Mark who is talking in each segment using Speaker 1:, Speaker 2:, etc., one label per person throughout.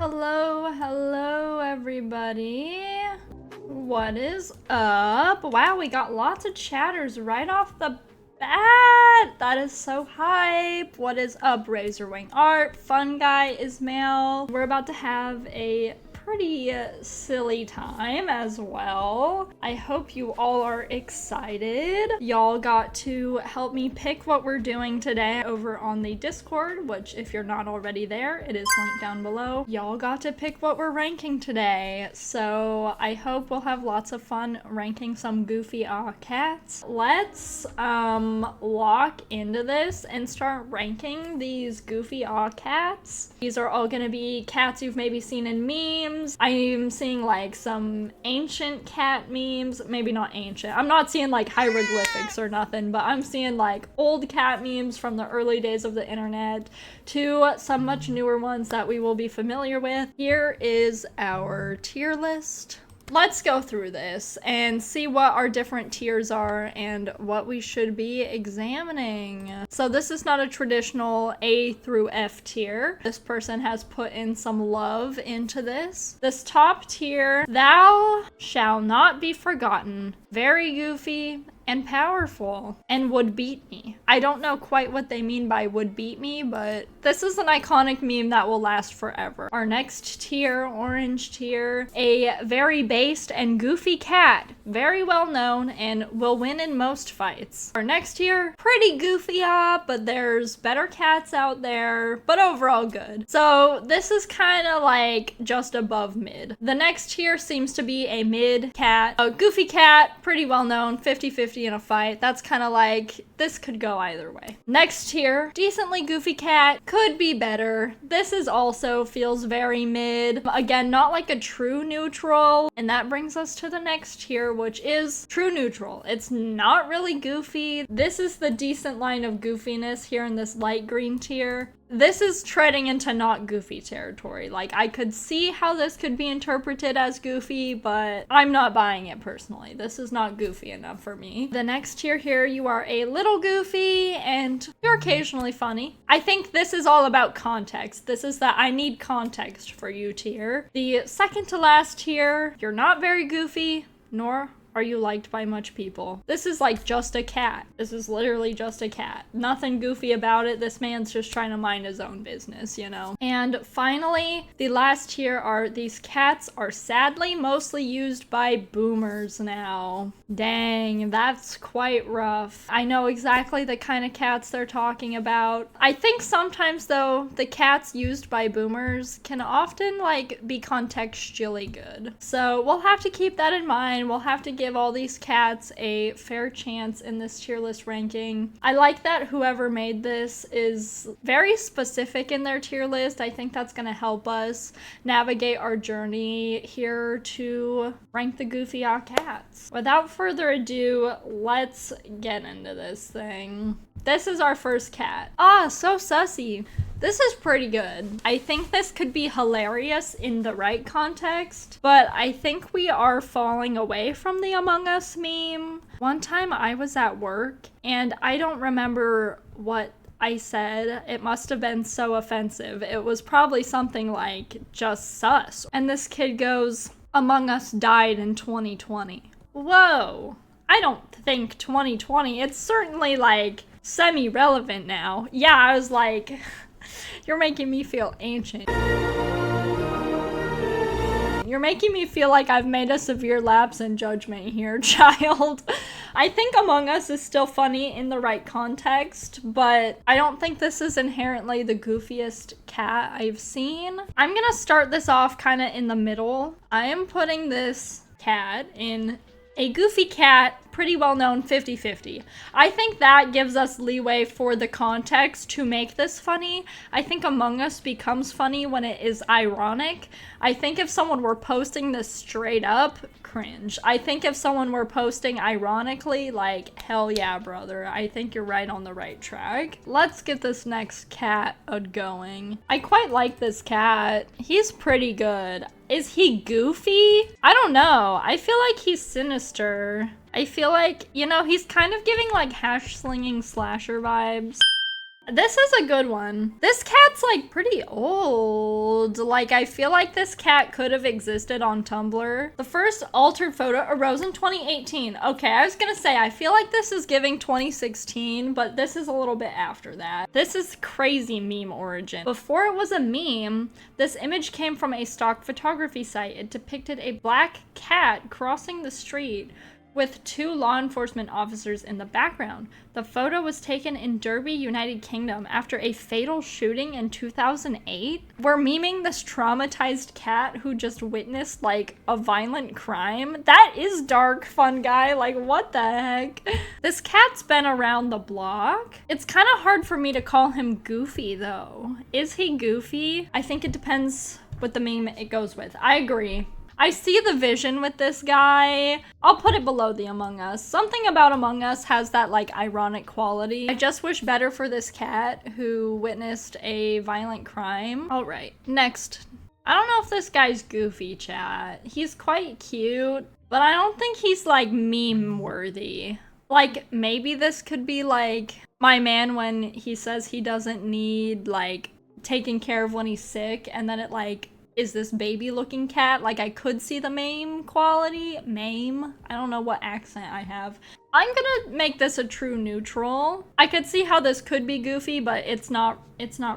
Speaker 1: Hello, everybody. What is up? Wow, we got lots of chatters right off the bat. That is so hype. What is up, Razorwing Art? Fun Guy Ismail. We're about to have a pretty silly time as well. I hope you all are excited. Y'all got to help me pick what we're doing today over on the Discord, which if you're not already there, it is linked down below. Y'all got to pick what we're ranking today, so I hope we'll have lots of fun ranking some goofy cats. Let's lock into this and start ranking these goofy cats. These are all gonna be cats you've maybe seen in memes. I'm seeing like some ancient cat memes, maybe not ancient. I'm not seeing like hieroglyphics or nothing, but I'm seeing like old cat memes from the early days of the internet to some much newer ones that we will be familiar with. Here is our tier list. Let's go through this and see what our different tiers are and what we should be examining. So this is not a traditional A through F tier. This person has put in some love into this. This top tier, thou shall not be forgotten. Very goofy and powerful and would beat me. I don't know quite what they mean by would beat me, but this is an iconic meme that will last forever. Our next tier, orange tier, a very based and goofy cat, very well known and will win in most fights. Our next tier, pretty goofy but there's better cats out there, but overall good. So this is kind of like just above mid. The next tier seems to be a mid cat, a goofy cat, pretty well known, 50-50 in a fight. That's kind of like, this could go either way. Next tier, decently goofy cat, could be better. This is also feels very mid. Again, not like a true neutral. And that brings us to the next tier, which is true neutral. It's not really goofy. This is the decent line of goofiness here in this light green tier. This is treading into not goofy territory. Like, I could see how this could be interpreted as goofy, but I'm not buying it personally. This is not goofy enough for me. The next tier here, you are a little goofy and you're occasionally funny. I think this is all about context. This is the I need context for you tier. The second to last tier, you're not very goofy, nor are you liked by much people. This is like just a cat. This is literally just a cat. Nothing goofy about it. This man's just trying to mind his own business, you know? And finally, the last tier are these cats are sadly mostly used by boomers now. Dang, that's quite rough. I know exactly the kind of cats they're talking about. I think sometimes though, the cats used by boomers can often like be contextually good. So we'll have to keep that in mind. We'll have to give all these cats a fair chance in this tier list ranking. I like that whoever made this is very specific in their tier list. I think that's going to help us navigate our journey here to rank the goofy cats. Without further ado, let's get into this thing. This is our first cat. So sussy. This is pretty good. I think this could be hilarious in the right context, but I think we are falling away from the Among Us meme. One time I was at work and I don't remember what I said. It must have been so offensive. It was probably something like just sus. And this kid goes, Among Us died in 2020. Whoa. I don't think 2020. It's certainly like semi-relevant now. Yeah, I was like, you're making me feel ancient. You're making me feel like I've made a severe lapse in judgment here, child. I think Among Us is still funny in the right context, but I don't think this is inherently the goofiest cat I've seen. I'm gonna start this off kind of in the middle. I am putting this cat in a goofy cat, pretty well known 50-50. I think that gives us leeway for the context to make this funny. I think Among Us becomes funny when it is ironic. I think if someone were posting this straight up, cringe. I think if someone were posting ironically, like, hell yeah, brother, I think you're right on the right track. Let's get this next cat going. I quite like this cat. He's pretty good. Is he goofy? I don't know. I feel like he's sinister. I feel like, you know, he's kind of giving like hash slinging slasher vibes. This is a good one. This cat's like pretty old. Like, I feel like this cat could have existed on Tumblr. The first altered photo arose in 2018. Okay, I was gonna say, I feel like this is giving 2016, but this is a little bit after that. This is crazy meme origin. Before it was a meme, this image came from a stock photography site. It depicted a black cat crossing the street with 2 law enforcement officers in the background. The photo was taken in Derby, United Kingdom after a fatal shooting in 2008. We're memeing this traumatized cat who just witnessed like a violent crime. That is dark, fun guy. Like, what the heck? This cat's been around the block. It's kind of hard for me to call him goofy though. Is he goofy? I think it depends what the meme it goes with. I agree. I see the vision with this guy. I'll put it below the Among Us. Something about Among Us has that like ironic quality. I just wish better for this cat who witnessed a violent crime. All right, next. I don't know if this guy's goofy, chat. He's quite cute, but I don't think he's like meme worthy. Like, maybe this could be like my man when he says he doesn't need like taking care of when he's sick, and then it like is this baby looking cat. Like, I could see the meme quality. Meme? I don't know what accent I have. I'm gonna make this a true neutral. I could see how this could be goofy, but it's not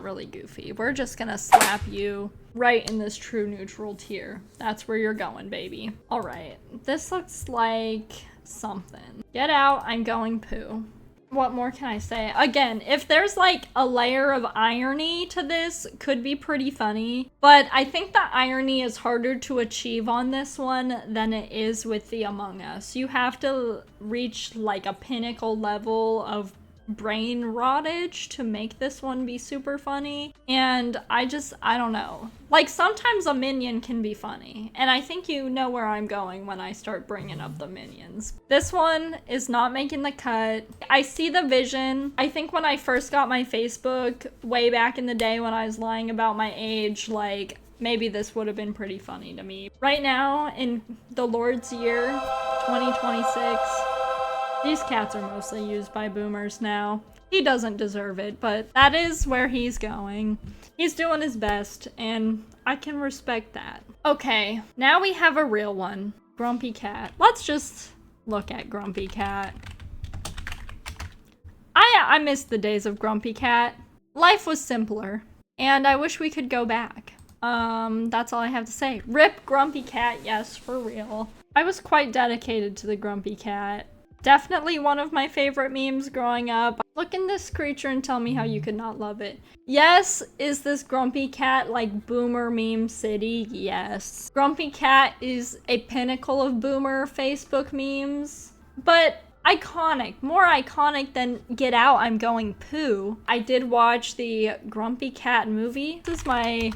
Speaker 1: really goofy. We're just gonna slap you right in this true neutral tier. That's where you're going, baby. All right, this looks like something. Get out, I'm going poo. What more can I say? Again, if there's like a layer of irony to this, could be pretty funny. But I think the irony is harder to achieve on this one than it is with the Among Us. You have to reach like a pinnacle level of brain rottage to make this one be super funny. And I don't know. Like, sometimes a minion can be funny. And I think you know where I'm going when I start bringing up the minions. This one is not making the cut. I see the vision. I think when I first got my Facebook way back in the day when I was lying about my age, like, maybe this would have been pretty funny to me. Right now, in the Lord's year, 2026, these cats are mostly used by boomers now. He doesn't deserve it, but that is where he's going. He's doing his best, and I can respect that. Okay, now we have a real one. Grumpy cat. Let's just look at Grumpy cat. I miss the days of Grumpy cat. Life was simpler, and I wish we could go back. That's all I have to say. RIP Grumpy cat, yes, for real. I was quite dedicated to the Grumpy cat. Definitely one of my favorite memes growing up. Look in this creature and tell me how you could not love it. Yes, is this Grumpy cat like boomer meme city? Yes. Grumpy cat is a pinnacle of boomer Facebook memes, but iconic, more iconic than Get Out, I'm Going Poo. I did watch the Grumpy Cat movie. This is my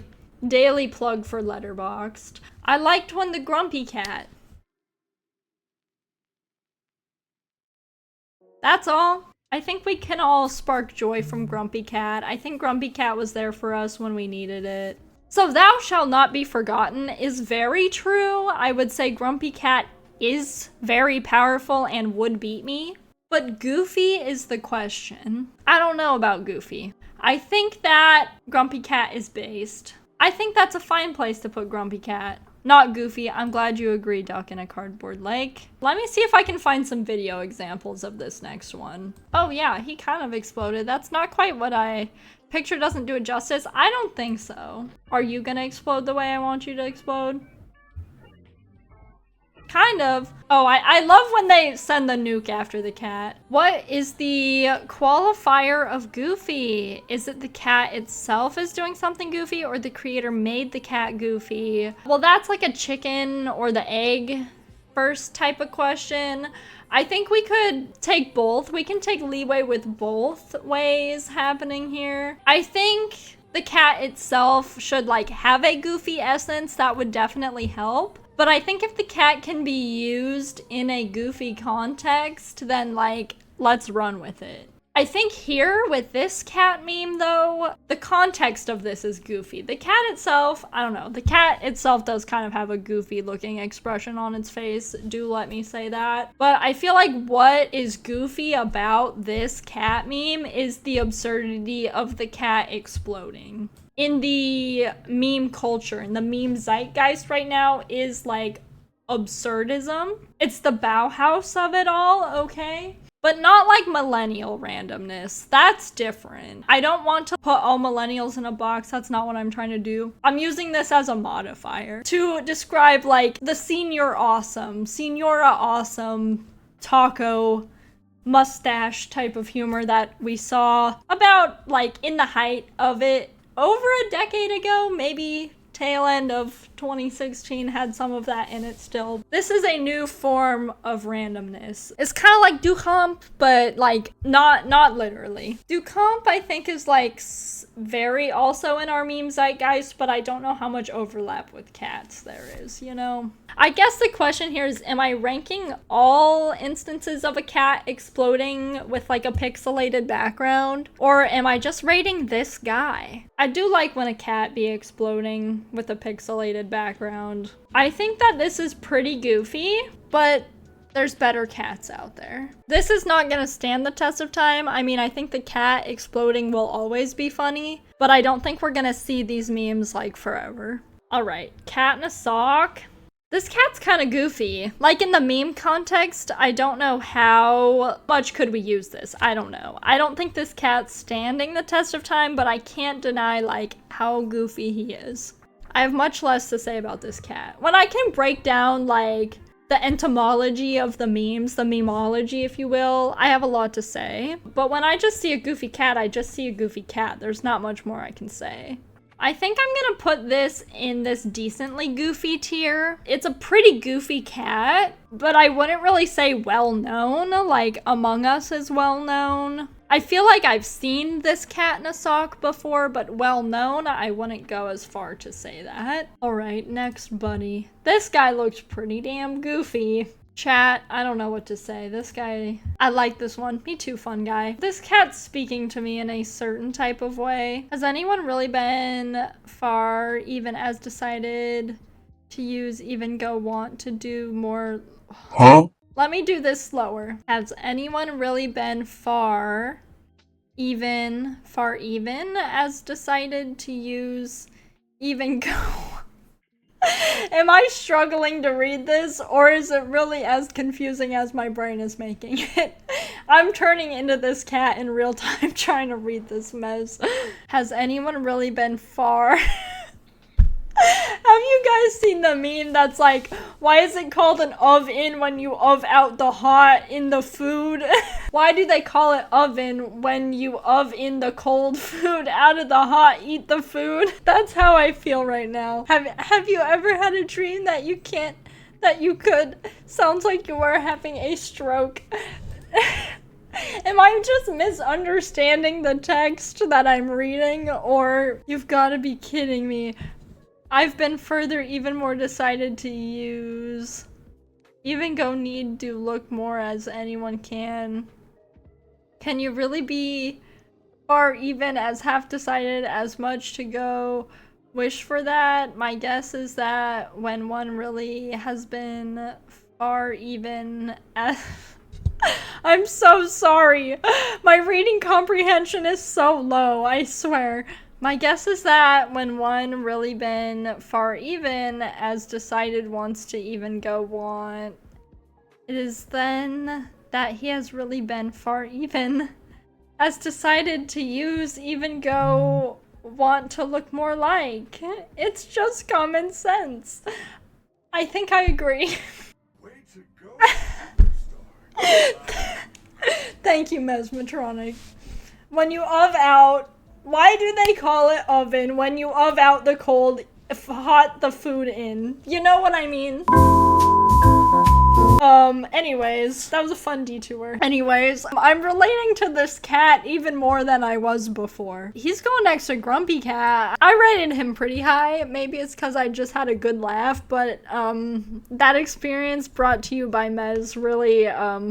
Speaker 1: daily plug for Letterboxd. I liked when the Grumpy Cat. That's all. I think we can all spark joy from Grumpy Cat. I think Grumpy Cat was there for us when we needed it. So thou shalt not be forgotten is very true. I would say Grumpy Cat is very powerful and would beat me. But Goofy is the question. I don't know about Goofy. I think that Grumpy Cat is based. I think that's a fine place to put Grumpy Cat. Not Goofy. I'm glad you agree, Duck in a Cardboard Lake. Let me see if I can find some video examples of this next one. Oh yeah, he kind of exploded. That's not quite what picture doesn't do it justice. I don't think so. Are you gonna explode the way I want you to explode? Kind of. Oh, I love when they send the nuke after the cat. What is the qualifier of goofy? Is it the cat itself is doing something goofy, or the creator made the cat goofy? Well, that's like a chicken or the egg first type of question. I think we could take both. We can take leeway with both ways happening here. I think the cat itself should like have a goofy essence. That would definitely help. But I think if the cat can be used in a goofy context, then like, let's run with it. I think here with this cat meme though, the context of this is goofy. The cat itself, I don't know, the cat itself does kind of have a goofy looking expression on its face, do let me say that. But I feel like what is goofy about this cat meme is the absurdity of the cat exploding. In the meme culture, in the meme zeitgeist right now is like absurdism. It's the Bauhaus of it all, okay? But not like millennial randomness. That's different. I don't want to put all millennials in a box. That's not what I'm trying to do. I'm using this as a modifier to describe like the Senora awesome taco mustache type of humor that we saw about like in the height of it over a decade ago, maybe tail end of 2016 had some of that in it still. This is a new form of randomness. It's kind of like Duchamp, but like not literally. Duchamp I think is like very also in our meme zeitgeist, but I don't know how much overlap with cats there is, you know? I guess the question here is, am I ranking all instances of a cat exploding with like a pixelated background? Or am I just rating this guy? I do like when a cat be exploding with a pixelated background. I think that this is pretty goofy, but there's better cats out there. This is not gonna stand the test of time. I mean, I think the cat exploding will always be funny, but I don't think we're gonna see these memes like forever. All right, cat in a sock. This cat's kind of goofy. Like in the meme context, I don't know how much could we use this. I don't know. I don't think this cat's standing the test of time, but I can't deny like how goofy he is. I have much less to say about this cat. When I can break down like the entomology of the memes, the memeology, if you will, I have a lot to say. But when I just see a goofy cat, I just see a goofy cat. There's not much more I can say. I think I'm gonna put this in this decently goofy tier. It's a pretty goofy cat, but I wouldn't really say well-known, like Among Us is well-known. I feel like I've seen this cat in a sock before, but well-known, I wouldn't go as far to say that. All right, next buddy. This guy looks pretty damn goofy. Chat, I don't know what to say. This guy, I like this one. Me too, fun guy. This cat's speaking to me in a certain type of way. Has anyone really been far, even as decided to use even go want to do more? Huh? Let me do this slower. Has anyone really been far even as decided to use even go? Am I struggling to read this, or is it really as confusing as my brain is making it? I'm turning into this cat in real time trying to read this mess. Has anyone really been far? Have you guys seen the meme that's like, why is it called an oven when you out the hot in the food? Why do they call it oven when you in the cold food out of the hot eat the food? That's how I feel right now. Have you ever had a dream that you could? Sounds like you are having a stroke. Am I just misunderstanding the text that I'm reading, or you've got to be kidding me? I've been further even more decided to use even go need to look more as anyone can. Can you really be far even as half decided as much to go wish for that? My guess is that when one really has been far even as I'm so sorry. My reading comprehension is so low, I swear. My guess is that when one really been far even as decided wants to even go want, it is then that he has really been far even as decided to use even go want to look more like. It's just common sense. I think I agree. Way to go. Thank you, Mesmetronic. When you out, why do they call it oven when you out the cold, hot the food in? You know what I mean? Anyways, that was a fun detour. Anyways, I'm relating to this cat even more than I was before. He's going next to Grumpy Cat. I rated him pretty high. Maybe it's because I just had a good laugh, but that experience brought to you by Mez really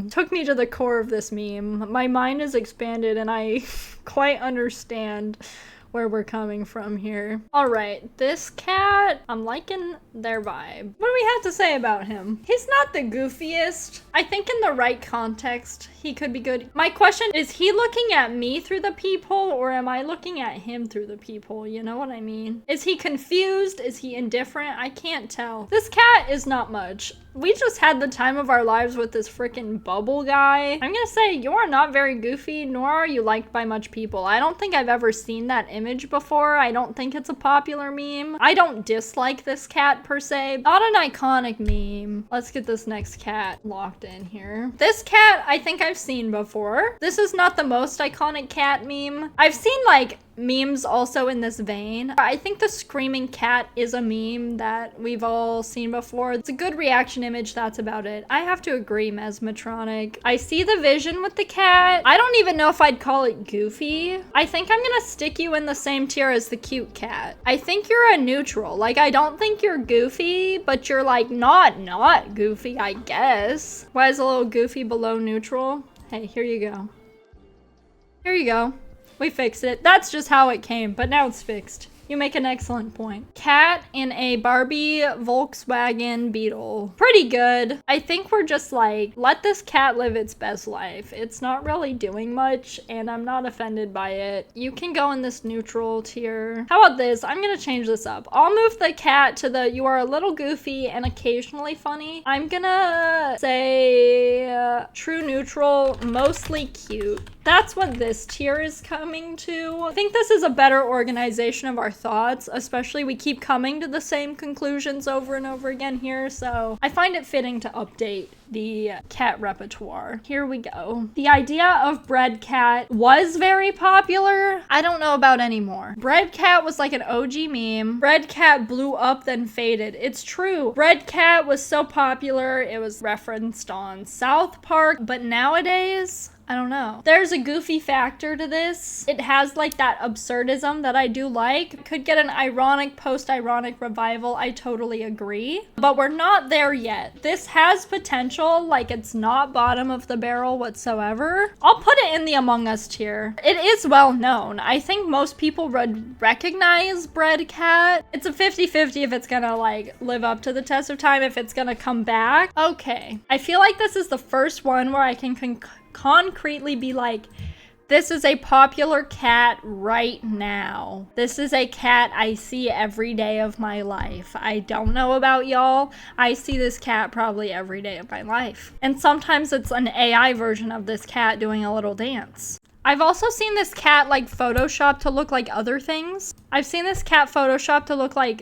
Speaker 1: took me to the core of this meme. My mind is expanded and I quite understand where we're coming from here. All right, this cat, I'm liking their vibe. What do we have to say about him? He's not the goofiest. I think in the right context, he could be good. My question is he looking at me through the peephole or am I looking at him through the peephole? You know what I mean? Is he confused? Is he indifferent? I can't tell. This cat is not much. We just had the time of our lives with this freaking bubble guy. I'm gonna say you are not very goofy, nor are you liked by much people. I don't think I've ever seen that image before. I don't think it's a popular meme. I don't dislike this cat per se. Not an iconic meme. Let's get this next cat locked in here. This cat I think I've seen before. This is not the most iconic cat meme. I've seen like memes also in this vein. I think the screaming cat is a meme that we've all seen before. It's a good reaction image, that's about it. I have to agree, Mesmetronic. I see the vision with the cat. I don't even know if I'd call it goofy. I think I'm gonna stick you in the same tier as the cute cat. I think you're a neutral. Like, I don't think you're goofy, but you're like not goofy, I guess. Why is a little goofy below neutral? Hey, here you go. Here you go. We fixed it. That's just how it came, but now it's fixed. You make an excellent point. Cat in a Barbie Volkswagen Beetle. Pretty good. I think we're just like, let this cat live its best life. It's not really doing much, and I'm not offended by it. You can go in this neutral tier. How about this? I'm gonna change this up. I'll move the cat to the you are a little goofy and occasionally funny. I'm gonna say true neutral, mostly cute. That's what this tier is coming to. I think this is a better organization of our thoughts, especially we keep coming to the same conclusions over and over again here, so I find it fitting to update the cat repertoire. Here we go. The idea of Bread Cat was very popular. I don't know about anymore. Bread Cat was like an OG meme. Bread Cat blew up then faded. It's true. Bread Cat was so popular, it was referenced on South Park, but nowadays, I don't know. There's a goofy factor to this. It has like that absurdism that I do like. Could get an ironic, post-ironic revival. I totally agree. But we're not there yet. This has potential, like it's not bottom of the barrel whatsoever. I'll put it in the Among Us tier. It is well known. I think most people would recognize Bread Cat. It's a 50-50 if it's gonna like live up to the test of time, if it's gonna come back. Okay. I feel like this is the first one where I can concretely be like, this is a popular cat right now. This is a cat I see every day of my life. I don't know about y'all. I see this cat probably every day of my life. And sometimes it's an AI version of this cat doing a little dance. I've also seen this cat like Photoshop to look like other things. I've seen this cat Photoshop to look like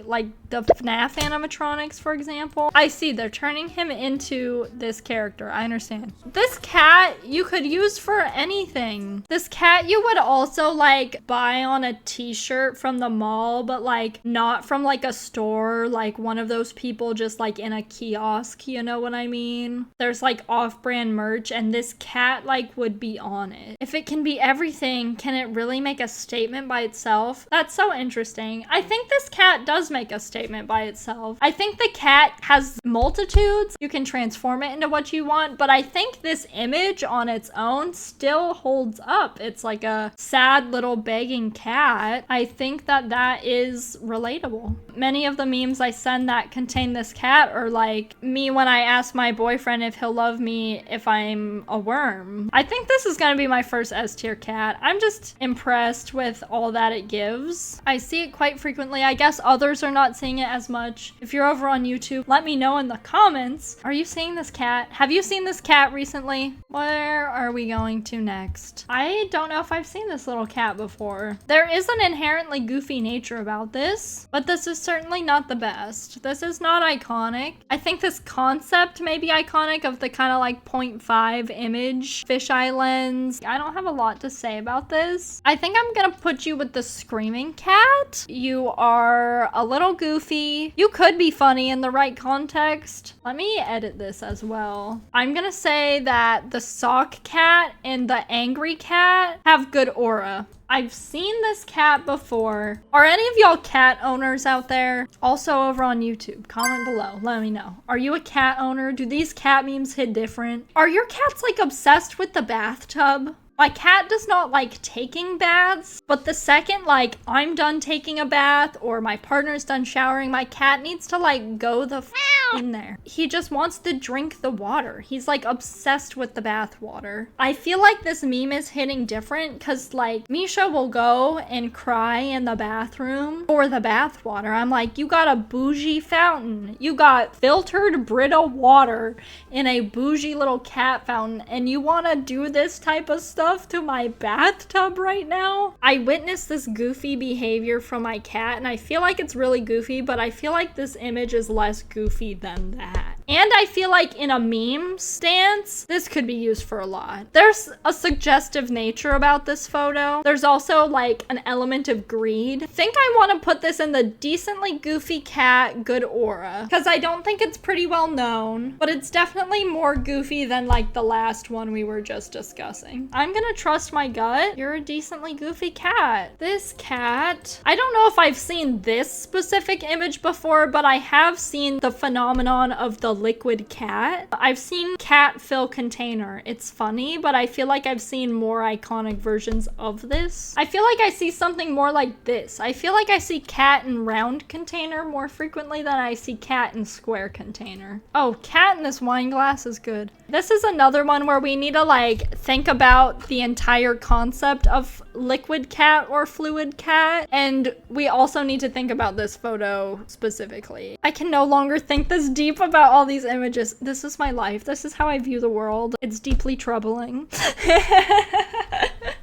Speaker 1: the FNAF animatronics, for example. I see they're turning him into this character. I understand. This cat you could use for anything. This cat you would also like buy on a t-shirt from the mall, but like not from like a store, like one of those people just like in a kiosk, you know what I mean? There's like off-brand merch and this cat like would be on it. If it can be everything, can it really make a statement by itself? That's so interesting. I think this cat does make a statement by itself. I think the cat has multitudes. You can transform it into what you want, but I think this image on its own still holds up. It's like a sad little begging cat. I think that that is relatable. Many of the memes I send that contain this cat are like me when I ask my boyfriend if he'll love me if I'm a worm. I think this is gonna be my first S tier cat. I'm just impressed with all that it gives. I see it quite frequently. I guess others are not seeing it as much. If you're over on YouTube, let me know in the comments. Are you seeing this cat? Have you seen this cat recently? Where are we going to next? I don't know if I've seen this little cat before. There is an inherently goofy nature about this, but this is certainly not the best. This is not iconic. I think this concept may be iconic of the kind of like 0.5 image fisheye lens. I don't have a lot to say about this. I think I'm gonna put you with the screaming cat. You are a little goofy goofy. You could be funny in the right context. Let me edit this as well. I'm gonna say that the sock cat and the angry cat have good aura. I've seen this cat before. Are any of y'all cat owners out there? Also over on YouTube, comment below, let me know. Are you a cat owner? Do these cat memes hit different? Are your cats like obsessed with the bathtub? My cat does not like taking baths, but the second like I'm done taking a bath or my partner's done showering, my cat needs to like go the f in there. He just wants to drink the water. He's like obsessed with the bath water. I feel like this meme is hitting different because like Misha will go and cry in the bathroom for the bath water. I'm like, you got a bougie fountain. You got filtered Brita water in a bougie little cat fountain and you want to do this type of stuff to my bathtub right now? I witnessed this goofy behavior from my cat and I feel like it's really goofy, but I feel like this image is less goofy than that. And I feel like in a meme stance, this could be used for a lot. There's a suggestive nature about this photo. There's also like an element of greed. I think I want to put this in the decently goofy cat, good aura, because I don't think it's pretty well known, but it's definitely more goofy than like the last one we were just discussing. I'm gonna trust my gut. You're a decently goofy cat. This cat, I don't know if I've seen this specific image before, but I have seen the phenomenon of the liquid cat. I've seen cat fill container. It's funny, but I feel like I've seen more iconic versions of this. I feel like I see something more like this. I feel like I see cat in round container more frequently than I see cat in square container. Oh, cat in this wine glass is good. This is another one where we need to like think about the entire concept of liquid cat or fluid cat, and we also need to think about this photo specifically. I can no longer think this deep about all these images. This is my life. This is how I view the world. It's deeply troubling.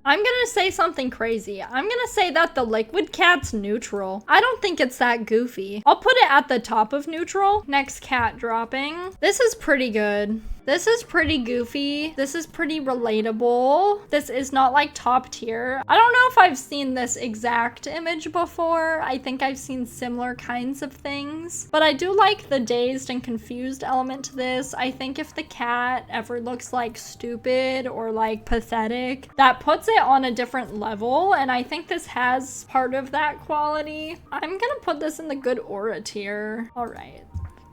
Speaker 1: I'm gonna say something crazy. I'm gonna say that the liquid cat's neutral. I don't think it's that goofy. I'll put it at the top of neutral. Next cat dropping. This is pretty good. This is pretty goofy. This is pretty relatable. This is not like top tier. I don't know if I've seen this exact image before. I think I've seen similar kinds of things, but I do like the dazed and confused element to this. I think if the cat ever looks like stupid or like pathetic, that puts it on a different level, and I think this has part of that quality. I'm gonna put this in the good aura tier. All right.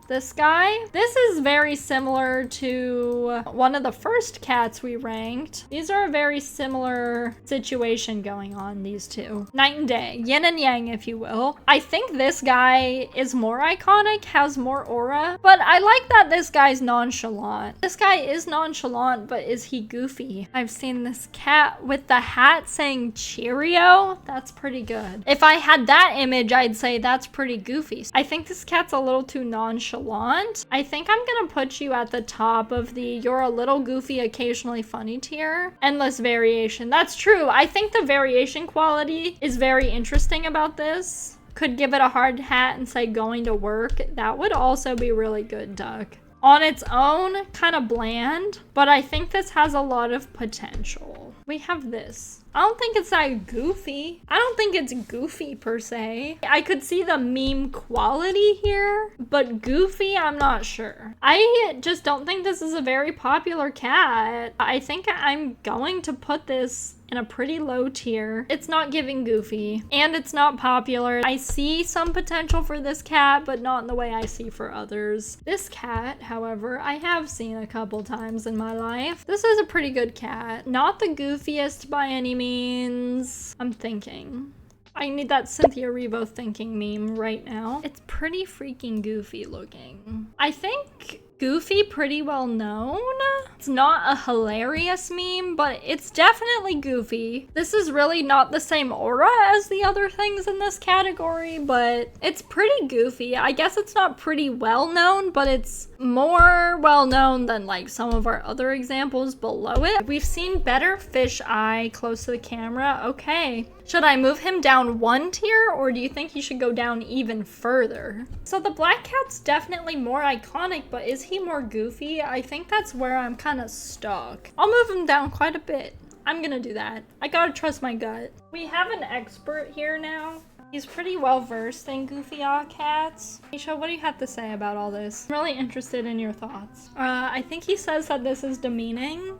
Speaker 1: This guy. This is very similar to one of the first cats we ranked. These are a very similar situation going on, these two. Night and day, yin and yang, if you will. I think this guy is more iconic, has more aura, but I like that this guy's nonchalant. This guy is nonchalant, but is he goofy? I've seen this cat with the hat saying Cheerio. That's pretty good. If I had that image, I'd say that's pretty goofy. I think this cat's a little too nonchalant. I think I'm gonna put you at the top of the you're a little goofy, occasionally funny tier. Endless variation. That's true. I think the variation quality is very interesting about this. Could give it a hard hat and say going to work. That would also be really good, Duck. On its own, kind of bland, but I think this has a lot of potential. We have this. I don't think it's that goofy. I don't think it's goofy per se. I could see the meme quality here, but goofy, I'm not sure. I just don't think this is a very popular cat. I think I'm going to put this in a pretty low tier. It's not giving goofy, and it's not popular. I see some potential for this cat, but not in the way I see for others. This cat, however, I have seen a couple times in my life. This is a pretty good cat. Not the goofiest by any means. I'm thinking. I need that Cynthia Revo thinking meme right now. It's pretty freaking goofy looking. I think goofy pretty well known. It's not a hilarious meme, but it's definitely goofy. This is really not the same aura as the other things in this category, but it's pretty goofy. I guess it's not pretty well known, but it's more well known than like some of our other examples below it. We've seen better fish eye close to the camera. Okay. Should I move him down one tier, or do you think he should go down even further? So the black cat's definitely more iconic, but is he more goofy? I think that's where I'm kind of stuck. I'll move him down quite a bit. I'm gonna do that. I gotta trust my gut. We have an expert here now. He's pretty well versed in goofy odd cats. Misha, what do you have to say about all this? I'm really interested in your thoughts. I think he says that this is demeaning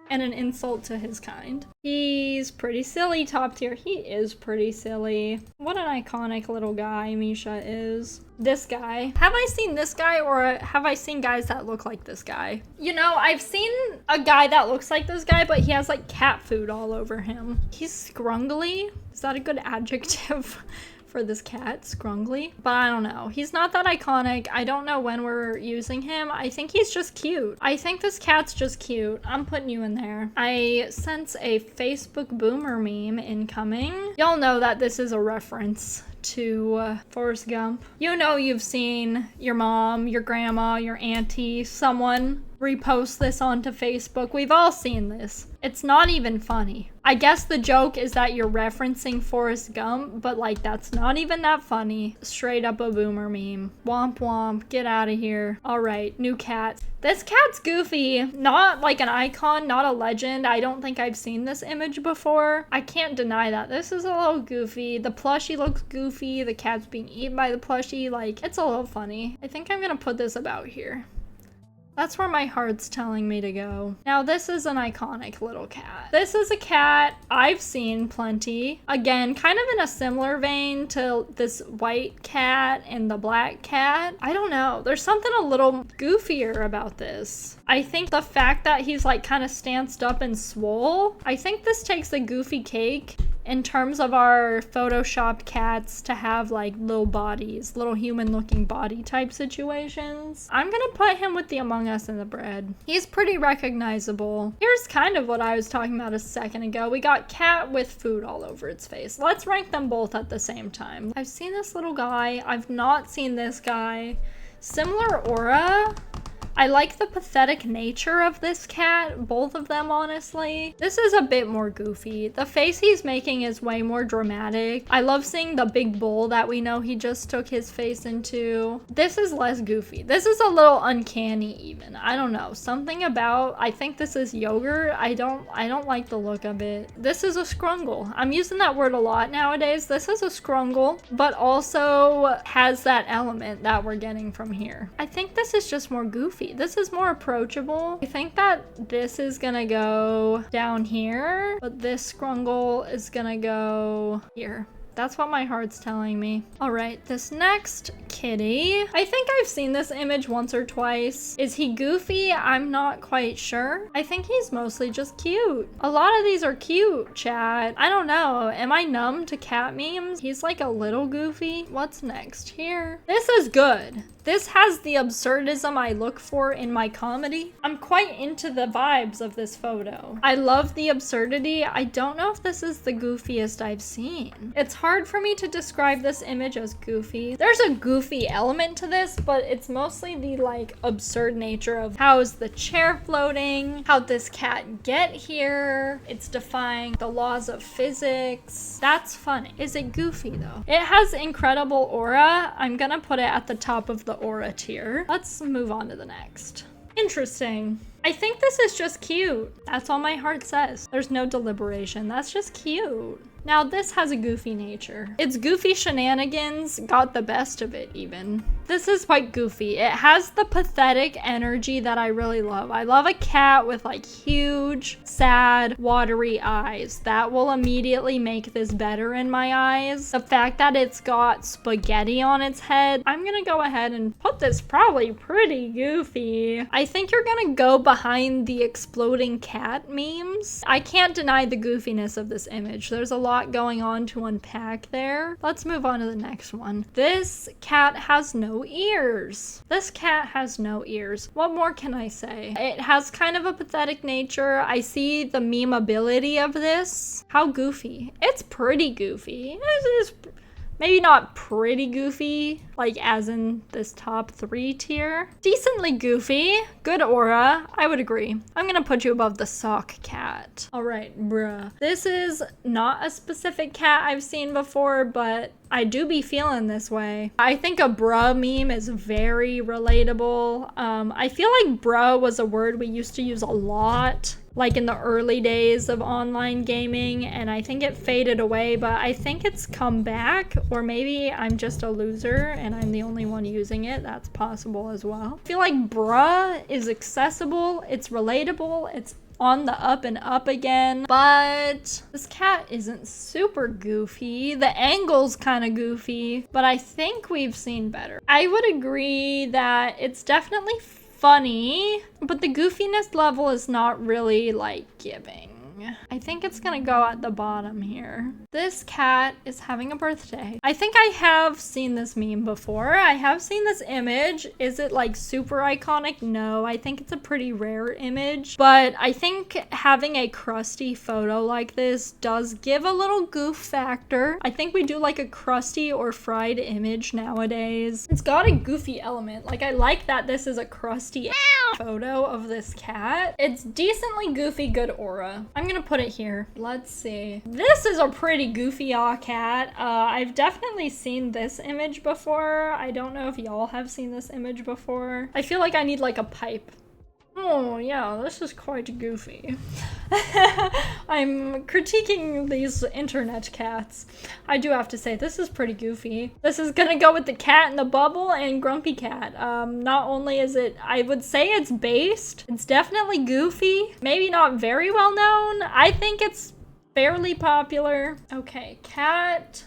Speaker 1: and an insult to his kind. He's pretty silly, top tier. He is pretty silly. What an iconic little guy Misha is. This guy. Have I seen this guy, or have I seen guys that look like this guy? You know, I've seen a guy that looks like this guy, but he has like cat food all over him. He's scrungly. Is that a good adjective? For this cat, scrungly, but I don't know. He's not that iconic. I don't know when we're using him. I think he's just cute. I think this cat's just cute. I'm putting you in there. I sense a Facebook boomer meme incoming. Y'all know that this is a reference to Forrest Gump. You know, you've seen your mom, your grandma, your auntie, someone repost this onto Facebook. We've all seen this. It's not even funny. I guess the joke is that you're referencing Forrest Gump, but like that's not even that funny. Straight up a boomer meme. Womp womp, get out of here. All right, new cat. This cat's goofy. Not like an icon, not a legend. I don't think I've seen this image before. I can't deny that. This is a little goofy. The plushie looks goofy. The cat's being eaten by the plushie. Like, it's a little funny. I think I'm gonna put this about here. That's where my heart's telling me to go. Now, this is an iconic little cat. This is a cat I've seen plenty. Again, kind of in a similar vein to this white cat and the black cat. I don't know. There's something a little goofier about this. I think the fact that he's like kind of stanced up and swole, I think this takes a goofy cake in terms of our photoshopped cats to have like little bodies, little human looking body type situations. I'm gonna put him with the Among Us and the bread. He's pretty recognizable. Here's kind of what I was talking about a second ago. We got cat with food all over its face. Let's rank them both at the same time. I've seen this little guy. I've not seen this guy. Similar aura. I like the pathetic nature of this cat, both of them honestly. This is a bit more goofy. The face he's making is way more dramatic. I love seeing the big bowl that we know he just took his face into. This is less goofy. This is a little uncanny even. I don't know. Something about, I think this is yogurt. I don't like the look of it. This is a scrungle. I'm using that word a lot nowadays. This is a scrungle, but also has that element that we're getting from here. I think this is just more goofy. This is more approachable. I think that this is gonna go down here, but this scrungle is gonna go here. That's what my heart's telling me. All right, this next kitty. I think I've seen this image once or twice. Is he goofy? I'm not quite sure. I think he's mostly just cute. A lot of these are cute, chat. I don't know. Am I numb to cat memes? He's like a little goofy. What's next here? This is good. This has the absurdism I look for in my comedy. I'm quite into the vibes of this photo. I love the absurdity. I don't know if this is the goofiest I've seen. It's hard for me to describe this image as goofy. There's a goofy element to this, but it's mostly the like absurd nature of how is the chair floating, how'd this cat get here, it's defying the laws of physics. That's funny. Is it goofy though? It has incredible aura. I'm gonna put it at the top of the aura tier. Let's move on to the next. Interesting. I think this is just cute. That's all my heart says. There's no deliberation. That's just cute. Now this has a goofy nature. Its goofy shenanigans got the best of it even. This is quite goofy. It has the pathetic energy that I really love. I love a cat with like huge, sad, watery eyes. That will immediately make this better in my eyes. The fact that it's got spaghetti on its head, I'm gonna go ahead and put this probably pretty goofy. I think you're gonna go behind the exploding cat memes. I can't deny the goofiness of this image. There's a lot going on to unpack there. Let's move on to the next one. This cat has no ears. This cat has no ears. What more can I say? It has kind of a pathetic nature. I see the memeability of this. How goofy. It's pretty goofy. It's maybe not pretty goofy, Like as in this top 3 tier. Decently goofy, good aura, I would agree. I'm gonna put you above the sock cat. All right, bruh. This is not a specific cat I've seen before, but I do be feeling this way. I think a bruh meme is very relatable. I feel like bruh was a word we used to use a lot, like in the early days of online gaming, and I think it faded away, but I think it's come back, or maybe I'm just a loser and I'm the only one using it. That's possible as well. I feel like bruh is accessible, it's relatable, it's on the up and up again, but this cat isn't super goofy. The angle's kind of goofy, but I think we've seen better. I would agree that it's definitely funny, but the goofiness level is not really like giving. I think it's gonna go at the bottom here. This cat is having a birthday. I think I have seen this meme before. I have seen this image. Is it like super iconic? No, I think it's a pretty rare image, but I think having a crusty photo like this does give a little goof factor. I think we do like a crusty or fried image nowadays. It's got a goofy element. Like I like that this is a crusty photo of this cat. It's decently goofy, good aura. I'm gonna put it here. Let's see. This is a pretty goofy cat. I've definitely seen this image before. I don't know if y'all have seen this image before. I feel like I need like a pipe. Oh yeah, this is quite goofy. I'm critiquing these internet cats. I do have to say, this is pretty goofy. This is gonna go with the cat in the bubble and grumpy cat. Not only is it, I would say it's based, it's definitely goofy. Maybe not very well known. I think it's fairly popular. Okay, cat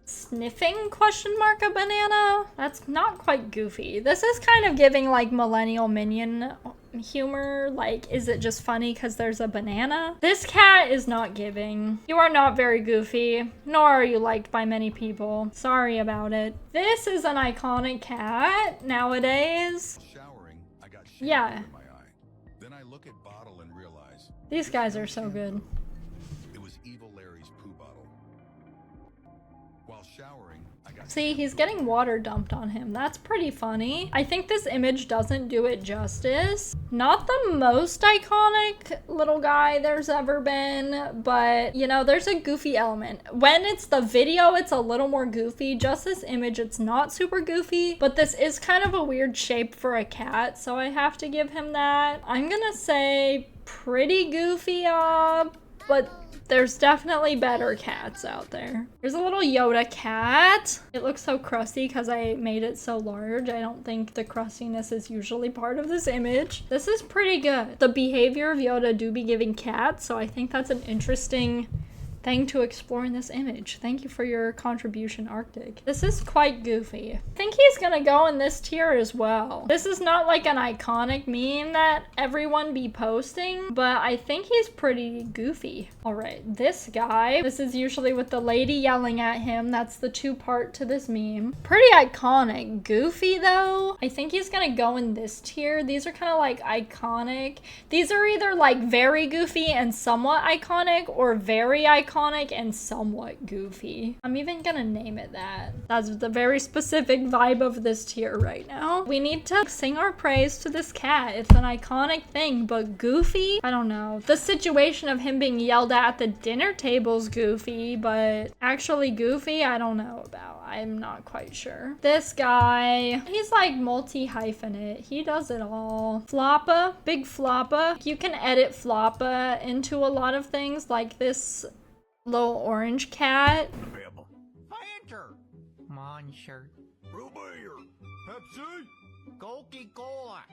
Speaker 1: sniffing a banana? That's not quite goofy. This is kind of giving like millennial minion humor. Like, is it just funny because there's a banana? This cat is not giving. You are not very goofy, nor are you liked by many people. Sorry about it. This is an iconic cat nowadays.
Speaker 2: I got
Speaker 1: yeah.
Speaker 2: in my eye. Then I look at bottle and realize
Speaker 1: these guys are so good.
Speaker 2: It was Evil Larry's poo bottle. While showering, I got
Speaker 1: See, he's getting water dumped on him. That's pretty funny. I think this image doesn't do it justice. Not the most iconic little guy there's ever been, but you know, there's a goofy element. When it's the video, it's a little more goofy. Just this image, it's not super goofy, but this is kind of a weird shape for a cat, so I have to give him that. I'm gonna say pretty goofy, but there's definitely better cats out there. There's a little Yoda cat. It looks so crusty because I made it so large. I don't think the crustiness is usually part of this image. This is pretty good. The behavior of Yoda do be giving cats, so I think that's an interesting thing to explore in this image. Thank you for your contribution, Arctic. This is quite goofy. I think he's gonna go in this tier as well. This is not like an iconic meme that everyone be posting, but I think he's pretty goofy. All right, this guy, this is usually with the lady yelling at him. That's the 2-part to this meme. Pretty iconic. Goofy though. I think he's gonna go in this tier. These are kind of like iconic. These are either like very goofy and somewhat iconic, or very iconic and somewhat goofy. I'm even gonna name it that. That's the very specific vibe of this tier right now. We need to sing our praise to this cat. It's an iconic thing, but goofy? I don't know. The situation of him being yelled at the dinner table's goofy, but actually goofy, I don't know about. I'm not quite sure. This guy, he's like multi-hyphenate. He does it all. Floppa, big Floppa. You can edit Floppa into a lot of things, like this little orange cat.
Speaker 3: Fanta, Monster, Root Beer, Pepsi, Coca-Cola,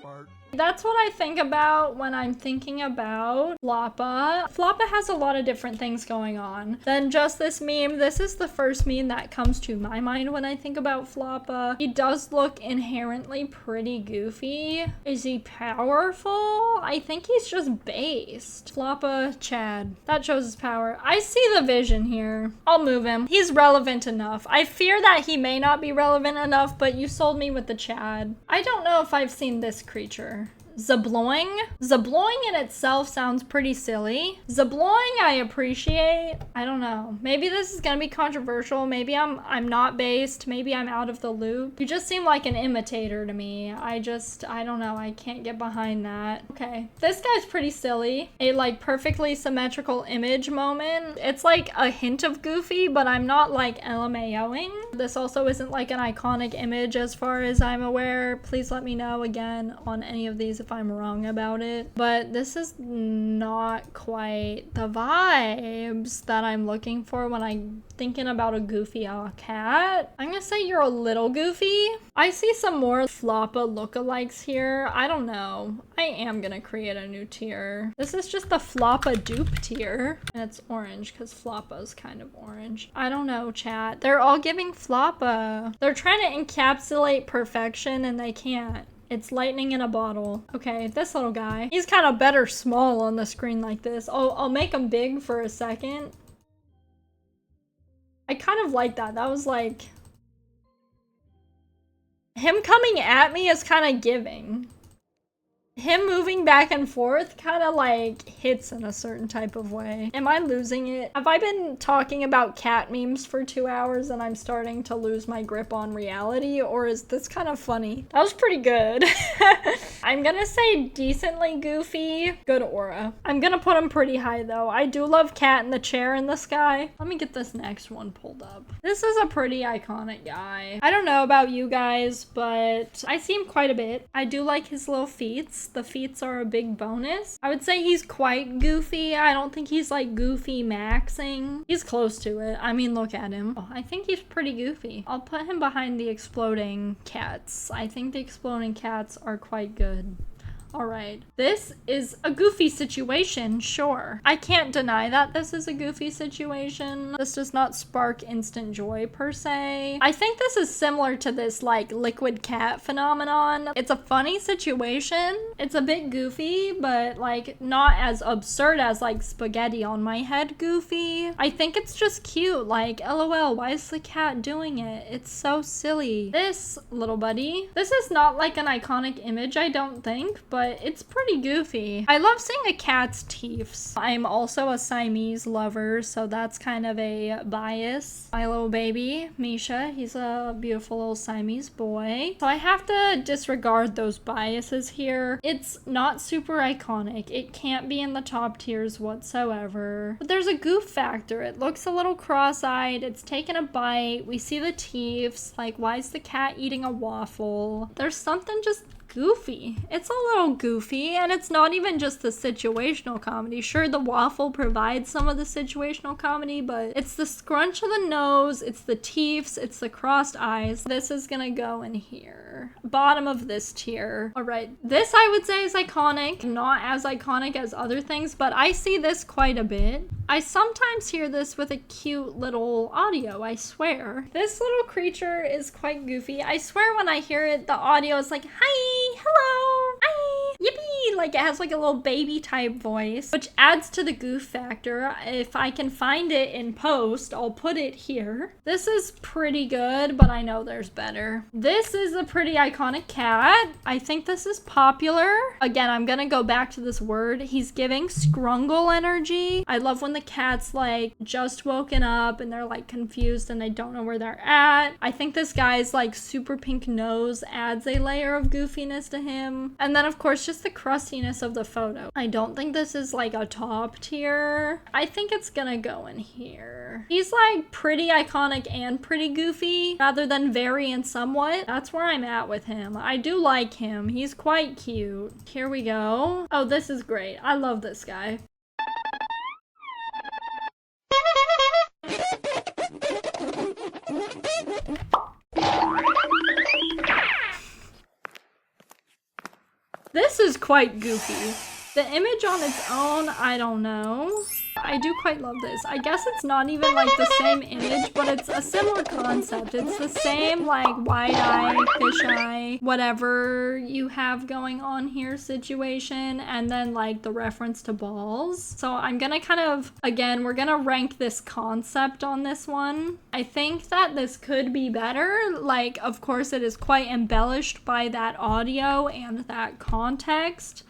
Speaker 3: Spark.
Speaker 1: That's what I think about when I'm thinking about Floppa. Floppa has a lot of different things going on than just this meme. This is the first meme that comes to my mind when I think about Floppa. He does look inherently pretty goofy. Is he powerful? I think he's just based. Floppa Chad. That shows his power. I see the vision here. I'll move him. He's relevant enough. I fear that he may not be relevant enough, but you sold me with the Chad. I don't know if I've seen this creature. Zabloing? Zabloing in itself sounds pretty silly. Zabloing I appreciate. I don't know. Maybe this is gonna be controversial. Maybe I'm not based. Maybe I'm out of the loop. You just seem like an imitator to me. I don't know. I can't get behind that. Okay. This guy's pretty silly. A like perfectly symmetrical image moment. It's like a hint of goofy, but I'm not like LMAOing. This also isn't like an iconic image as far as I'm aware. Please let me know again on any of these if I'm wrong about it. But this is not quite the vibes that I'm looking for when I'm thinking about a goofy cat. I'm gonna say you're a little goofy. I see some more Floppa lookalikes here. I don't know. I am gonna create a new tier. This is just the Floppa dupe tier. And it's orange because Floppa's kind of orange. I don't know, chat. They're all giving Floppa. They're trying to encapsulate perfection and they can't. It's lightning in a bottle. Okay, this little guy. He's kind of better small on the screen like this. I'll make him big for a second. I kind of like that. That was like... Him coming at me is kind of giving. Him moving back and forth kind of like hits in a certain type of way. Am I losing it? Have I been talking about cat memes for 2 hours and I'm starting to lose my grip on reality? Or is this kind of funny? That was pretty good. I'm gonna say decently goofy. Good aura. I'm gonna put him pretty high though. I do love cat in the chair in the sky. Let me get this next one pulled up. This is a pretty iconic guy. I don't know about you guys, but I see him quite a bit. I do like his little feet. The feats are a big bonus. I would say he's quite goofy. I don't think he's like goofy maxing. He's close to it. I mean, look at him. Oh, I think he's pretty goofy. I'll put him behind the exploding cats. I think the exploding cats are quite good. All right, this is a goofy situation, sure. I can't deny that this is a goofy situation. This does not spark instant joy per se. I think this is similar to this like liquid cat phenomenon. It's a funny situation. It's a bit goofy, but like not as absurd as like spaghetti on my head goofy. I think it's just cute, like LOL, why is the cat doing it? It's so silly. This little buddy, this is not like an iconic image, I don't think, but it's pretty goofy. I love seeing a cat's teeth. I'm also a Siamese lover, so that's kind of a bias. My little baby, Misha, he's a beautiful little Siamese boy. So I have to disregard those biases here. It's not super iconic. It can't be in the top tiers whatsoever. But there's a goof factor. It looks a little cross-eyed. It's taken a bite. We see the teeth. Like, why is the cat eating a waffle? There's something just goofy. It's a little goofy, and it's not even just the situational comedy. Sure, the waffle provides some of the situational comedy, but it's the scrunch of the nose, it's the teeth, it's the crossed eyes. This is gonna go in here. Bottom of this tier. All right, this I would say is iconic. Not as iconic as other things, but I see this quite a bit. I sometimes hear this with a cute little audio, I swear. This little creature is quite goofy. I swear when I hear it, the audio is like, hi, hello, hi, yippee. Like it has like a little baby type voice, which adds to the goof factor. If I can find it in post, I'll put it here. This is pretty good, but I know there's better. This is a pretty iconic cat. I think this is popular. Again, I'm gonna go back to this word. He's giving scrungle energy. I love when the cat's like just woken up and they're like confused and they don't know where they're at. I think this guy's like super pink nose adds a layer of goofiness to him. And then of course just the crustiness of the photo. I don't think this is like a top tier. I think it's gonna go in here. He's like pretty iconic and pretty goofy rather than very and somewhat. That's where I'm at with him. I do like him. He's quite cute. Here we go. Oh, this is great. I love this guy. This is quite goofy. The image on its own, I don't know. I do quite love this. I guess it's not even like the same image, but it's a similar concept. It's the same like wide eye, fish eye by whatever you have going on here situation, and then like the reference to balls. So I'm gonna kind of, again, we're gonna rank this concept on this one. I think that this could be better. Like, of course, it is quite embellished by that audio and that context.